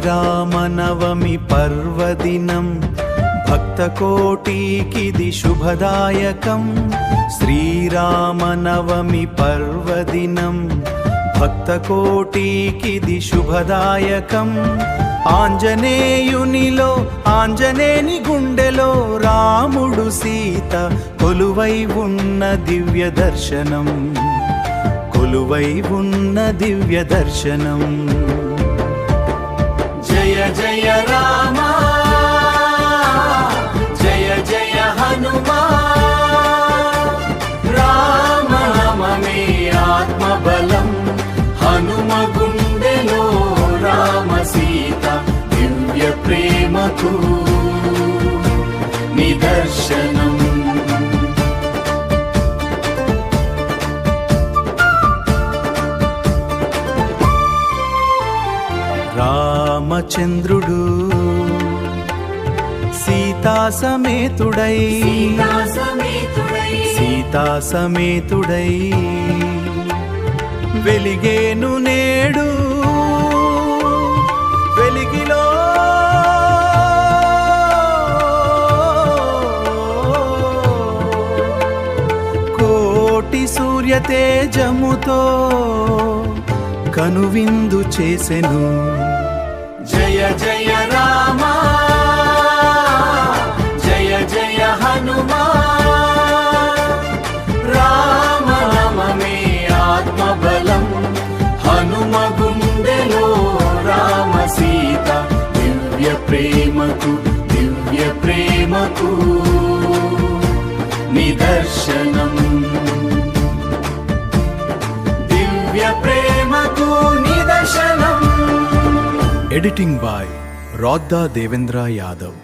శ్రీరామనవమి పర్వదినం భక్తకోటికిది శుభదాయకం. శ్రీరామనవమి పర్వదినం భక్తకోటికిది శుభదాయకం. ఆంజనేయునిలో ఆంజనేని గుండెలో రాముడు సీత కొలువై ఉన్న దివ్య దర్శనం, కొలువై ఉన్న దివ్య దర్శనం. జయ జయ రామ జయ జయ హనుమా, రామనామమే ఆత్మబలం. హనుమ గుండెలో రామ సీత దివ్య ప్రేమకు నిదర్శనం. రామచంద్రుడు సీతా సమేతుడై వెలిగేను నేడు వెలిగిలో. కోటి సూర్య తేజముతో కనువిందు చేసెను. జయ జయ రామ జయ జయ హనుమా, రామనామమే ఆత్మబలం. హనుమ గుండెలో రామ సీత దివ్య ప్రేమకు నిదర్శనం. దివ్య ప్రేమకు నిదర్శనం. Editing by Radha Devendra Yadav.